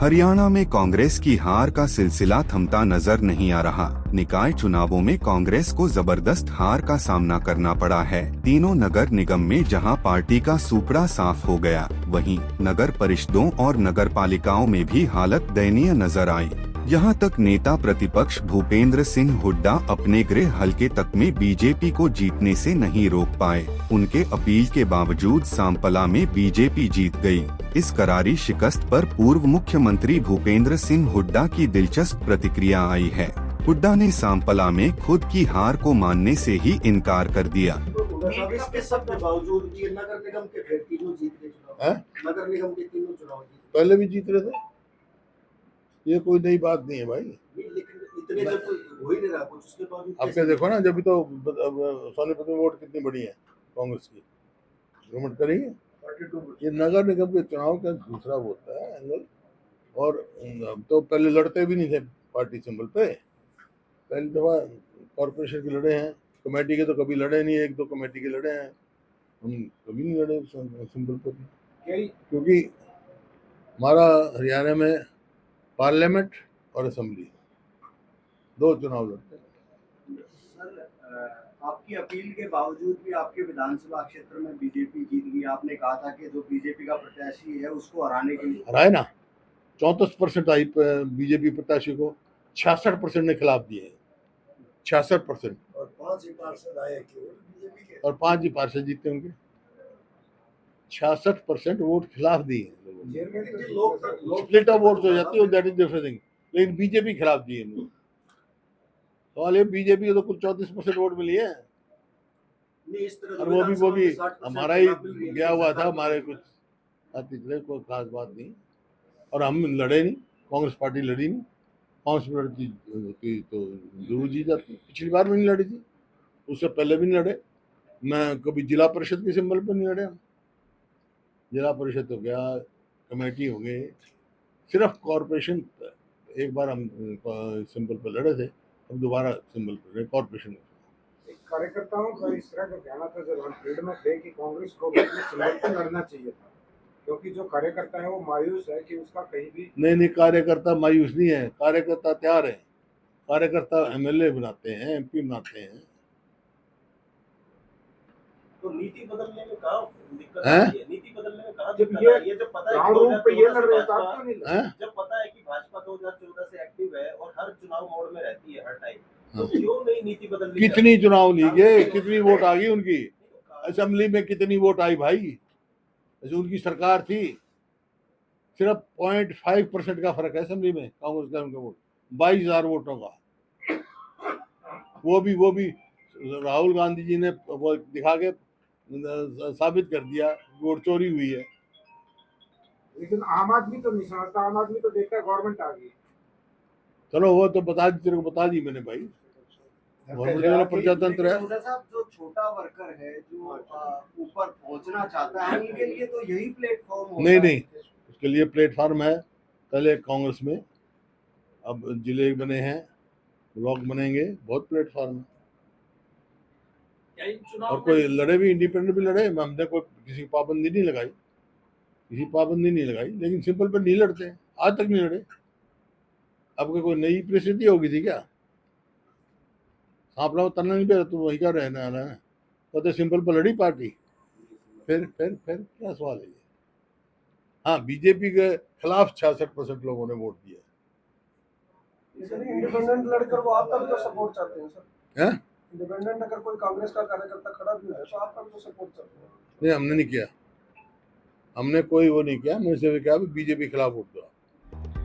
हरियाणा में कांग्रेस की हार का सिलसिला थमता नजर नहीं आ रहा। निकाय चुनावों में कांग्रेस को जबरदस्त हार का सामना करना पड़ा है। तीनों नगर निगम में जहां पार्टी का सुपड़ा साफ हो गया, वहीं नगर परिषदों और नगर पालिकाओं में भी हालत दयनीय नजर आई। यहाँ तक नेता प्रतिपक्ष भूपेंद्र सिंह हुड्डा अपने गृह हलके तक में बीजेपी को जीतने से नहीं रोक पाए। उनके अपील के बावजूद सांपला में बीजेपी जीत गई। इस करारी शिकस्त पर पूर्व मुख्यमंत्री भूपेंद्र सिंह हुड्डा की दिलचस्प प्रतिक्रिया आई है। हुड्डा ने सांपला में खुद की हार को मानने से ही इनकार कर दिया। इसके सब के बावजूद ये नगर निगम के फिर तीनों जीत गए चुनाव। नगर निगम के तीनों चुनाव जीत पहले भी जीत रहे थे, ये कोई नई बात नहीं है भाई। इतने जब हो ही नहीं रहा कुछ, उसके बाद अब क्या देखो ना, जब भी तो सोनीपत में वोट कितनी बड़ी है कांग्रेस की, गवर्नमेंट करेंगे। ये नगर निगम के चुनाव का दूसरा होता है एंगल। और तो पहले लड़ते भी नहीं थे पार्टी सिंबल पे, पहली दफा कॉर्पोरेशन के लड़े हैं। कमेटी के तो कभी लड़े नहीं, एक दो कमेटी के लड़े हैं, हम कभी नहीं लड़े सिंबल पे, क्योंकि हमारा हरियाणा में पार्लियामेंट और असेंबली दो चुनाव लड़ते हैं। आपकी अपील के बावजूद भी आपके विधानसभा क्षेत्र में बीजेपी जीत गई। आपने कहा था कि जो बीजेपी का प्रत्याशी है उसको हराने के लिए हराए ना। 34% आई बीजेपी प्रत्याशी को, 66% ने खिलाफ दिए, 66%। और 5 ही पार्षद आए केवल बीजेपी के, और 5 ही पार्षद जीते होंगे। 66% वोट खिलाफ दिए। स्प्लिट ऑफ वोट हो जाती है, दैट इज डिफरेंट, लेकिन बीजेपी खिलाफ दिए। सवाल ये, बीजेपी को तो कुल 34% वोट मिली है, और वो भी हमारा ही गया हुआ था, हमारे कुछ साथी, कोई खास बात नहीं। और हम लड़े नहीं, कांग्रेस पार्टी लड़ी नहीं। कांग्रेस लड़ती होती तो जरूर जीत जाती। पिछली बार भी नहीं लड़ी थी, उससे पहले भी नहीं लड़े। मैं कभी जिला परिषद के सिंबल पर नहीं लड़े। हम जिला परिषद हो गया, कमेटी हो गए, सिर्फ कॉर्पोरेशन एक बार हम सिंबल पर लड़े थे, अब दोबारा सिंबल पर लड़े कॉर्पोरेशन। कार्यकर्ताओं का इस तरह का कहना था जब हम फील्ड में थे कि कांग्रेस को सिंबल पर लड़ना चाहिए था, क्योंकि जो कार्यकर्ता है वो मायूस है कि उसका कहीं भी नहीं, कार्यकर्ता मायूस नहीं है, कार्यकर्ता तैयार है। कार्यकर्ता एमएलए बनाते हैं, एमपी बनाते हैं। तो नीति बदलने में कहाँ दिक्कत है? नीति बदलने में कहाँ दिक्कत है? ये जब पता है जब पता है कि भाजपा 2014 से एक्टिव है और हर चुनाव मोड में रहती है हर टाइम, तो क्यों नहीं नीति बदलनी? कितनी चुनाव ली गए, कितनी वोट आ गई उनकी असेंबली में, कितनी वोट आई भाई? जो उनकी सरकार थी, सिर्फ 0.5% का फर्क है असेंबली में कांग्रेस का उनका वोट, 22,000 वोटों का। वो भी राहुल गांधी जी ने वो दिखा के साबित कर दिया वोट चोरी हुई है। लेकिन आम आदमी तो नहीं समझता, आम आदमी तो देखता है गवर्नमेंट आ गई। चलो वो तो तेरे को बता दी मैंने भाई, प्रजातंत्र है। जो छोटा वर्कर है, जो ऊपर पहुंचना चाहता है, उनके लिए तो यही प्लेटफॉर्म होता है। नहीं, उसके लिए प्लेटफॉर्म है। पहले कांग्रेस में, अब जिले बने हैं, ब्लॉक बनेंगे, बहुत प्लेटफॉर्म है। और कोई लड़े भी, इंडिपेंडेंट भी लड़े, हमने कोई किसी की पाबंदी नहीं लगाई, लेकिन सिंपल पर नहीं लड़ते, आज तक नहीं लड़े। अब कोई नई परिस्थिति होगी थी क्या? सांपला तरना नहीं पे, तो वही का रहना है, तो सिंपल पर लड़ी पार्टी। फिर क्या सवाल है ये? हाँ, बीजेपी के खिलाफ 66% लोगों ने वोट दिया। इंडिपेंडेंट लड़कर वो आपका भी तो सपोर्ट चाहते हैं सर। हैं? इंडिपेंडेंट अगर कोई कांग्रेस का कार्यकर्ता खड़ा भी है तो आपका भी तो सपोर्ट चाहते हैं। नहीं, हमने नहीं किया, हमने कोई वो नहीं किया। मैंने सिर्फ कहा बीजेपी खिलाफ वोट दिया,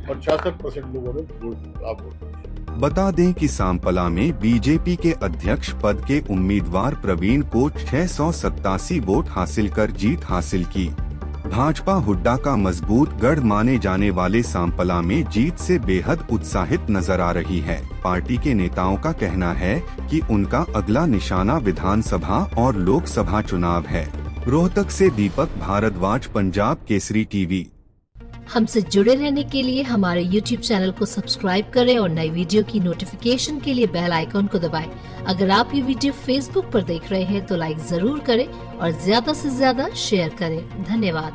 और 66% लोगों ने खिलाफ वोट दिया। बता दें कि सांपला में बीजेपी के अध्यक्ष पद के उम्मीदवार प्रवीण को 687 वोट हासिल कर जीत हासिल की। भाजपा हुड्डा का मजबूत गढ़ माने जाने वाले सांपला में जीत से बेहद उत्साहित नजर आ रही है। पार्टी के नेताओं का कहना है कि उनका अगला निशाना विधानसभा और लोकसभा चुनाव है। रोहतक से दीपक भारद्वाज, पंजाब केसरी टीवी। हमसे जुड़े रहने के लिए हमारे YouTube चैनल को सब्सक्राइब करें और नई वीडियो की नोटिफिकेशन के लिए बेल आइकॉन को दबाएं। अगर आप ये वीडियो Facebook पर देख रहे हैं तो लाइक जरूर करें और ज्यादा से ज्यादा शेयर करें। धन्यवाद।